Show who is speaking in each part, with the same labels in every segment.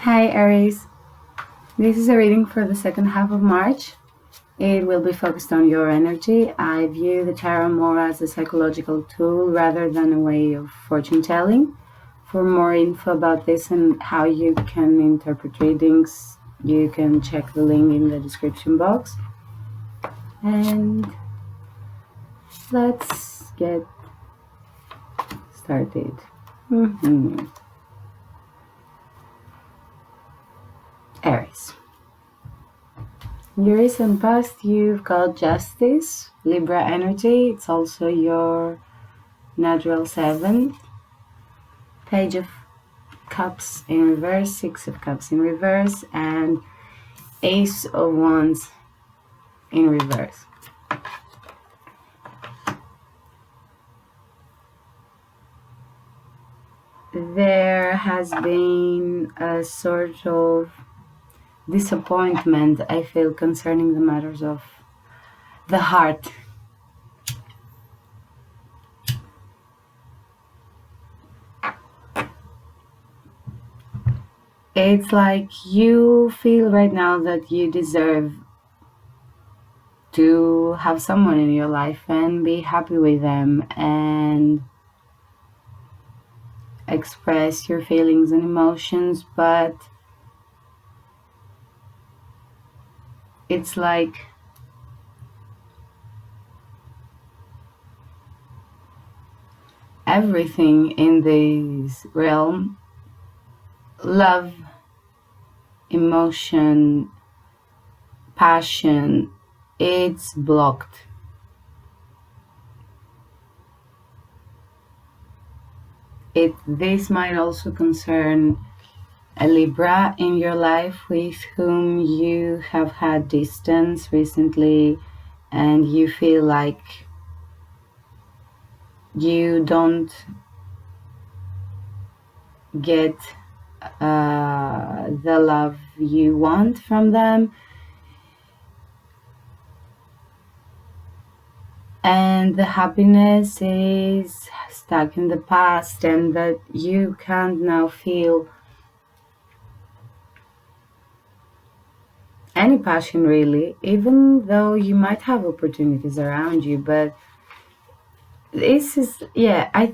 Speaker 1: Hi Aries, this is a reading for the second half of March. It will be focused on your energy. I view the tarot more as a psychological tool rather than a way of fortune telling. For more info about this and how you can interpret readings, you can check the link in the description box. And let's get started. Aries. Your recent past, you've got Justice, Libra energy. It's also your natural 7th. Page of Cups in reverse, 6 of Cups in reverse, and Ace of Wands in reverse. There has been a sort of disappointment, I feel, concerning the matters of the heart. It's like you feel right now that you deserve to have someone in your life and be happy with them and express your feelings and emotions, but it's like everything in this realm, love, emotion, passion, it's blocked. This might also concern a Libra in your life with whom you have had distance recently and you feel like you don't get the love you want from them, and the happiness is stuck in the past, and that you can't now feel any passion really, even though you might have opportunities around you. But this is, I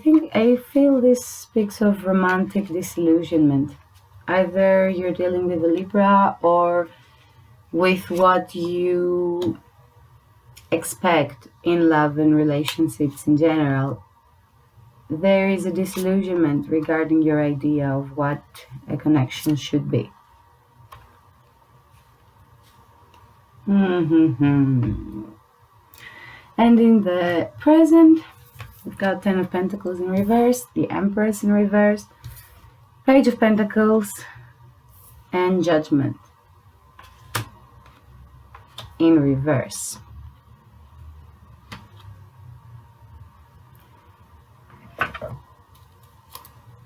Speaker 1: feel this speaks of romantic disillusionment. Either you're dealing with a Libra or with what you expect in love and relationships in general. There is a disillusionment regarding your idea of what a connection should be. And in the present, we've got 10 of Pentacles in reverse, the Empress in reverse, Page of Pentacles, and Judgment in reverse.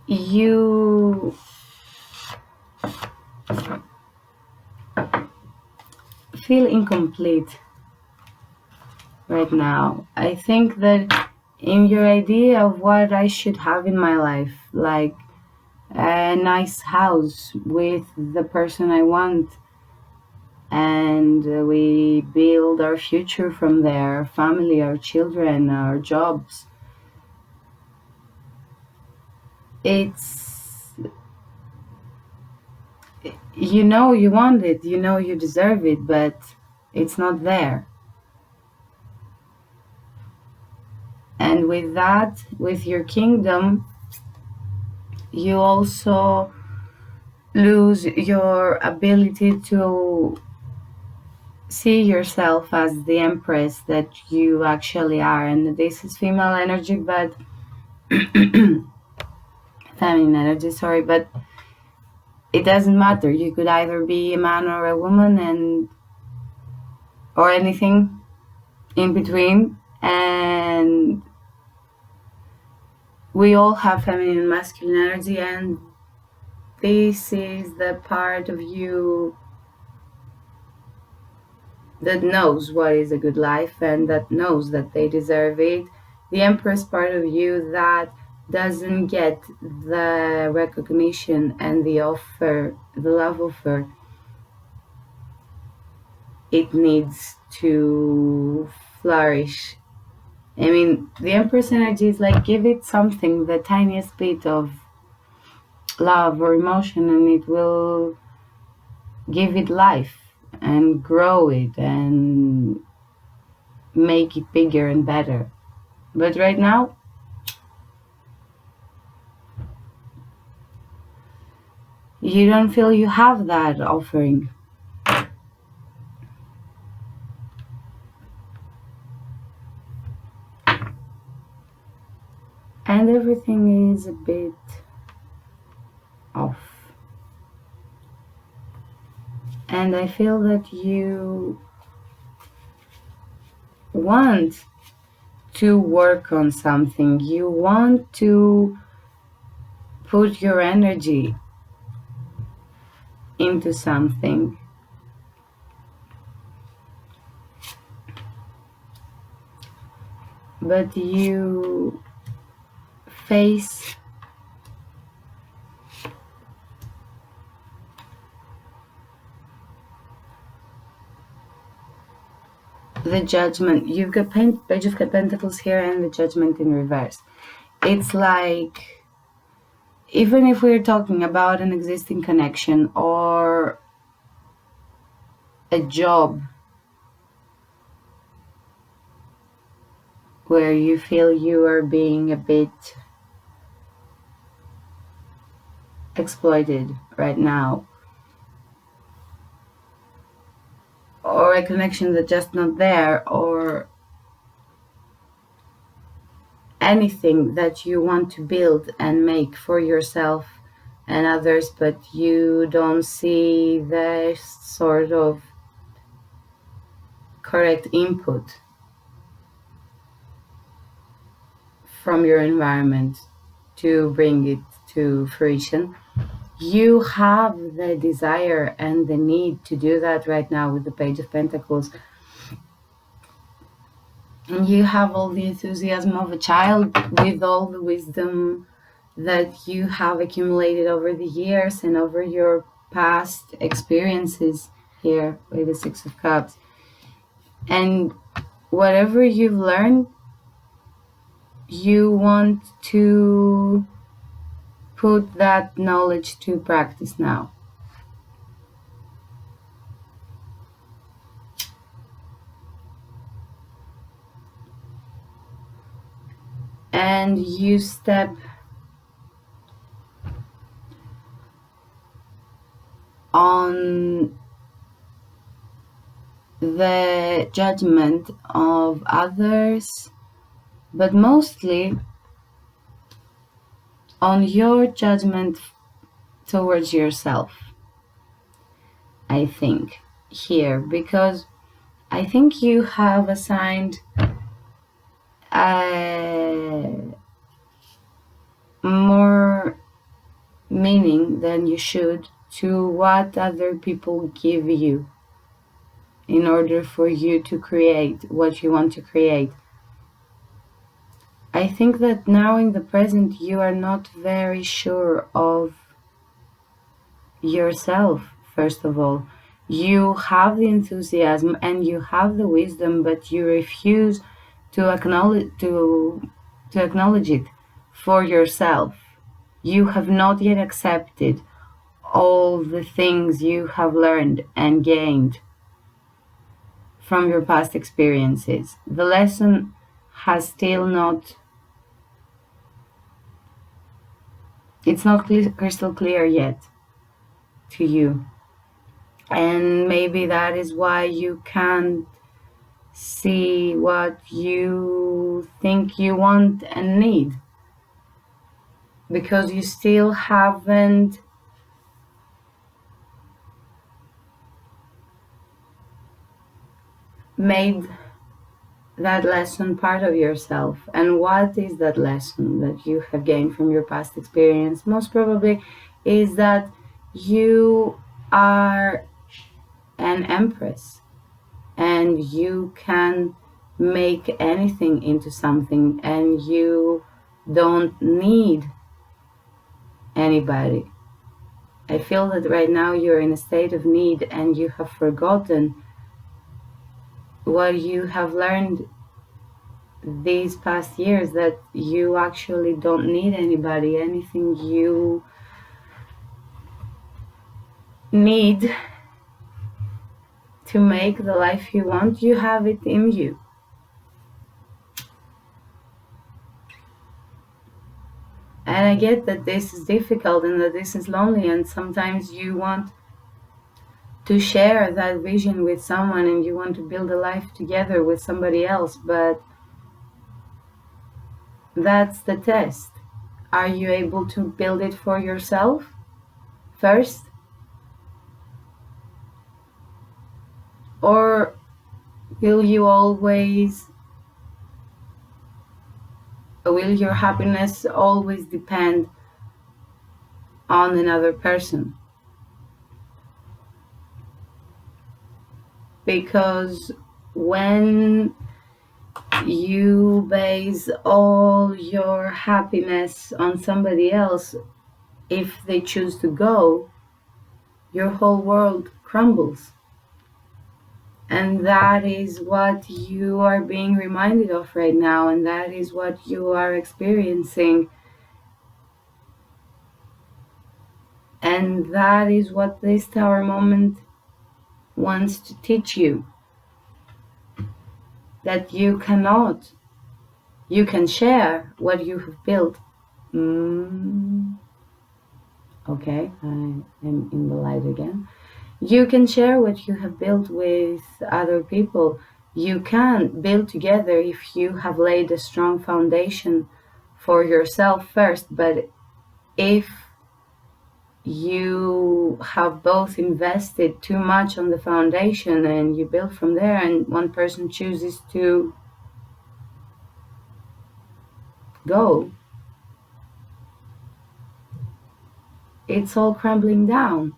Speaker 1: You feel incomplete right now. I think that in your idea of what I should have in my life, like a nice house with the person I want, and we build our future from there, our family, our children, our jobs. It's, you know you want it, you know you deserve it, but it's not there. And with that, with your kingdom, you also lose your ability to see yourself as the Empress that you actually are. And this is female energy, but feminine energy, sorry, but it doesn't matter. You could either be a man or a woman, or anything in between, and we all have feminine and masculine energy, and this is the part of you that knows what is a good life and that knows that they deserve it. The Empress part of you that doesn't get the recognition and the love offer it needs to flourish. I mean, the Empress energy is like give it something, the tiniest bit of love or emotion, and it will give it life and grow it and make it bigger and better. But right now, you don't feel you have that offering. And everything is a bit off. And I feel that you want to work on something. You want to put your energy into something. But you face the judgment. You've got Page of Pentacles here and the Judgment in reverse. It's like, even if we're talking about an existing connection or a job where you feel you are being a bit exploited right now, or a connection that's just not there, or anything that you want to build and make for yourself and others, but you don't see the sort of correct input from your environment to bring it to fruition. You have the desire and the need to do that right now with the Page of Pentacles. And you have all the enthusiasm of a child with all the wisdom that you have accumulated over the years and over your past experiences here with the Six of Cups. And whatever you've learned, you want to put that knowledge to practice now. And you step on the judgment of others, but mostly on your judgment towards yourself, I think, here, because I think you have assigned more meaning than you should to what other people give you in order for you to create what you want to create. I think that now in the present you are not very sure of yourself. First of all, you have the enthusiasm and you have the wisdom, but you refuse to acknowledge it for yourself. You have not yet accepted all the things you have learned and gained from your past experiences. The lesson has still not, it's not crystal clear yet to you. And maybe that is why you can't see what you think you want and need, because you still haven't made that lesson part of yourself. And what is that lesson that you have gained from your past experience? Most probably is that you are an empress and you can make anything into something, and you don't need anybody. I feel that right now you're in a state of need and you have forgotten what you have learned these past years, that you actually don't need anybody. Anything you need to make the life you want, you have it in you. And I get that this is difficult and that this is lonely, and sometimes you want to share that vision with someone and you want to build a life together with somebody else, but that's the test. Are you able to build it for yourself first? Or will your happiness always depend on another person? Because when you base all your happiness on somebody else, if they choose to go, your whole world crumbles. And that is what you are being reminded of right now, and that is what you are experiencing. And that is what this tower moment wants to teach you. That you can share what you have built. Okay, I am in the light again. You can share what you have built with other people. You can build together if you have laid a strong foundation for yourself first. But if you have both invested too much on the foundation and you build from there, and one person chooses to go, it's all crumbling down.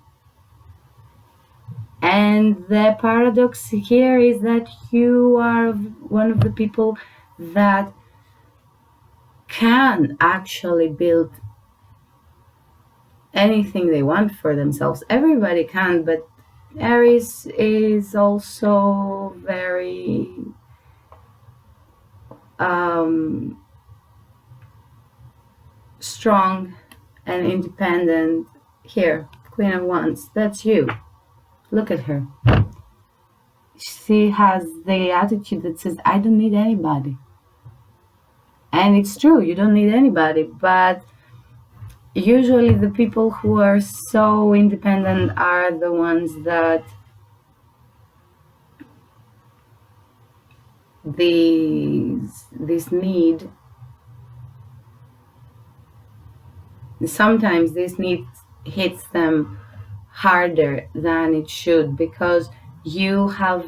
Speaker 1: And the paradox here is that you are one of the people that can actually build anything they want for themselves. Everybody can, but Aries is also very strong and independent. Here, Queen of Wands, that's you. Look at her. She has the attitude that says, I don't need anybody. And it's true, you don't need anybody, but usually the people who are so independent are the ones that this need, sometimes this need hits them harder than it should, because you have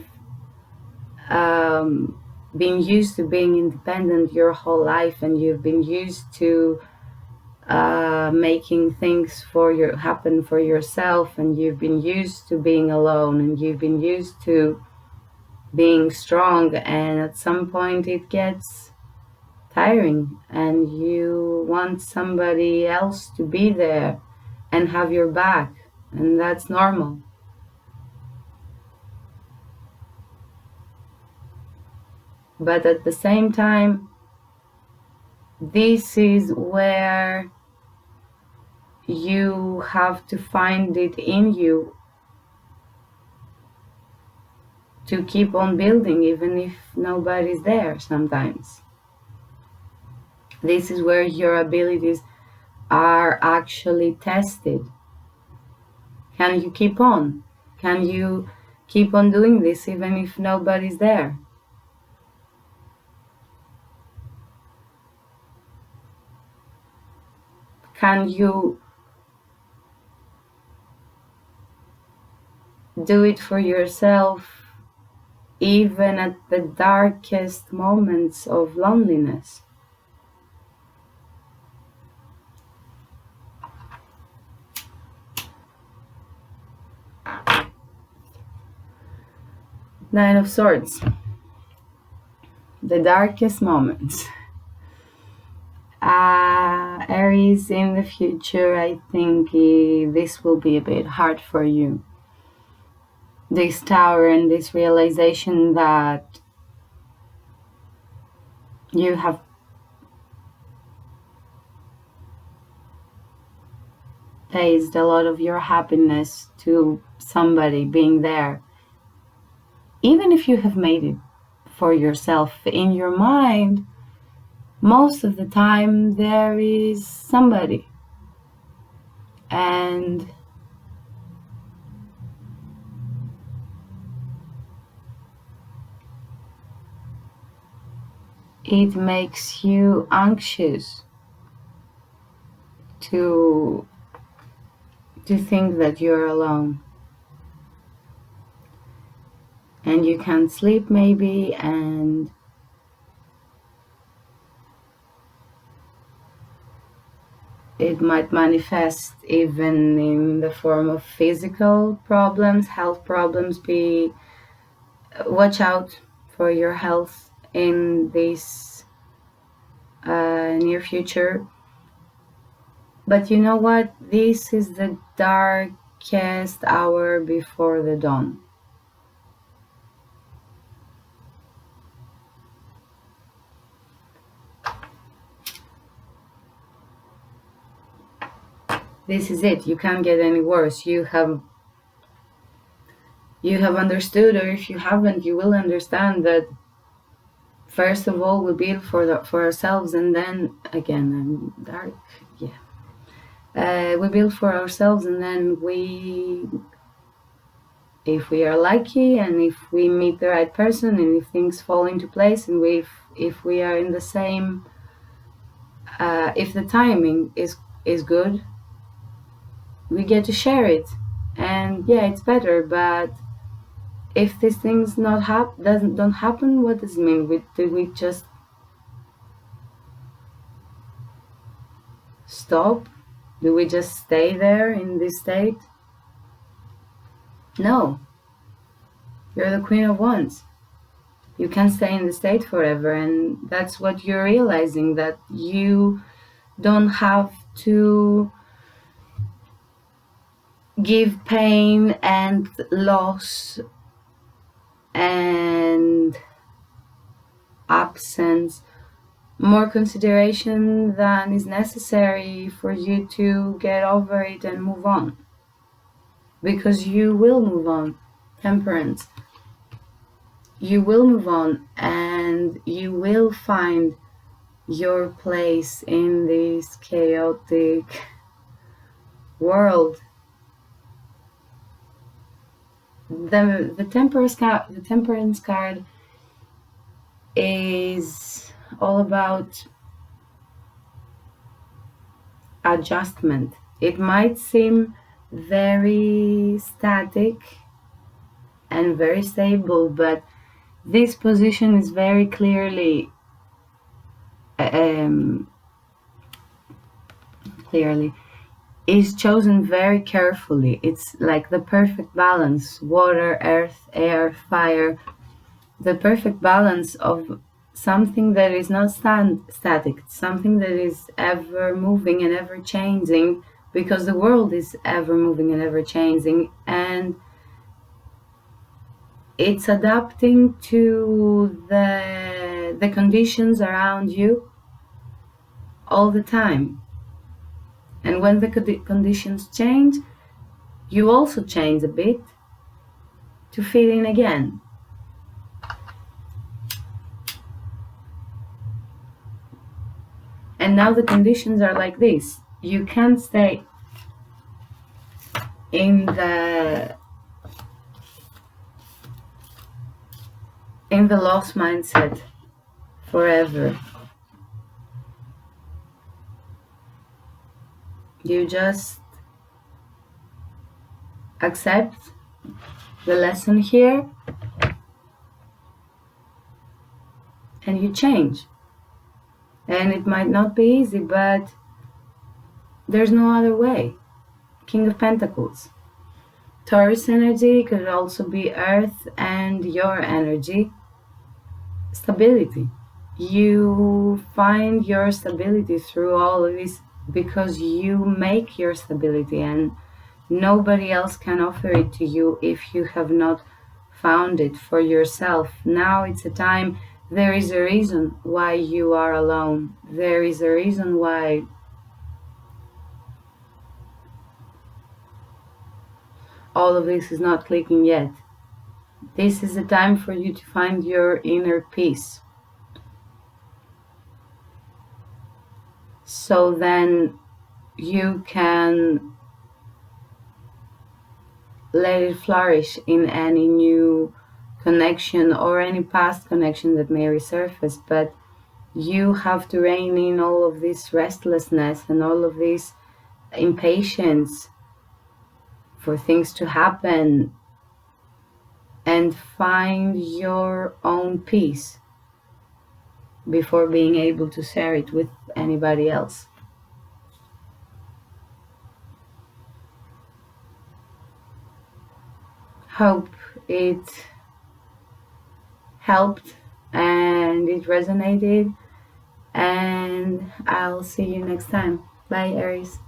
Speaker 1: been used to being independent your whole life, and you've been used to making things happen for yourself, and you've been used to being alone, and you've been used to being strong, and at some point it gets tiring and you want somebody else to be there and have your back, and that's normal. But at the same time, this is where you have to find it in you to keep on building, even if nobody's there sometimes. This is where your abilities are actually tested. Can you keep on? Can you keep on doing this even if nobody's there? Can you do it for yourself even at the darkest moments of loneliness? Nine of Swords. The darkest moments. Aries, in the future, I think this will be a bit hard for you. This Tower and this realization that you have placed a lot of your happiness to somebody being there. Even if you have made it for yourself in your mind, most of the time there is somebody. And it makes you anxious to think that you're alone. And you can't sleep maybe, and it might manifest even in the form of physical problems, health problems. Watch out for your health in this near future. But you know what? This is the darkest hour before the dawn. This is it. You can't get any worse. You have understood, or if you haven't, you will understand that first of all we build for ourselves, and then again, I'm dark. Yeah. We build for ourselves, and then if we are lucky, and if we meet the right person, and if things fall into place, and if we are in the same, if the timing is good, we get to share it. And yeah, it's better. But if these things don't happen, what does it mean? Do we just stop? Do we just stay there in this state? No. You're the Queen of Wands. You can't stay in the state forever, and that's what you're realizing, that you don't have to give pain and loss and absence more consideration than is necessary for you to get over it and move on. Because you will move on. Temperance. You will move on, and you will find your place in this chaotic world. The temperance card is all about adjustment. It might seem very static and very stable, but this position is very clearly is chosen very carefully. It's like the perfect balance: water, earth, air, fire. The perfect balance of something that is not static, something that is ever moving and ever changing, because the world is ever moving and ever changing, and it's adapting to the conditions around you all the time. And when the conditions change, you also change a bit to fit in again. And now the conditions are like this. You can't stay in the lost mindset forever. You just accept the lesson here, and you change. And it might not be easy, but there's no other way. King of Pentacles. Taurus energy could also be Earth and your energy. Stability. You find your stability through all of this because you make your stability, and nobody else can offer it to you if you have not found it for yourself. Now it's a time, there is a reason why you are alone. There is a reason why all of this is not clicking yet. This is a time for you to find your inner peace. So then you can let it flourish in any new connection or any past connection that may resurface. But you have to rein in all of this restlessness and all of this impatience for things to happen, and find your own peace before being able to share it with anybody else. Hope it helped and it resonated, and I'll see you next time. Bye, Aries.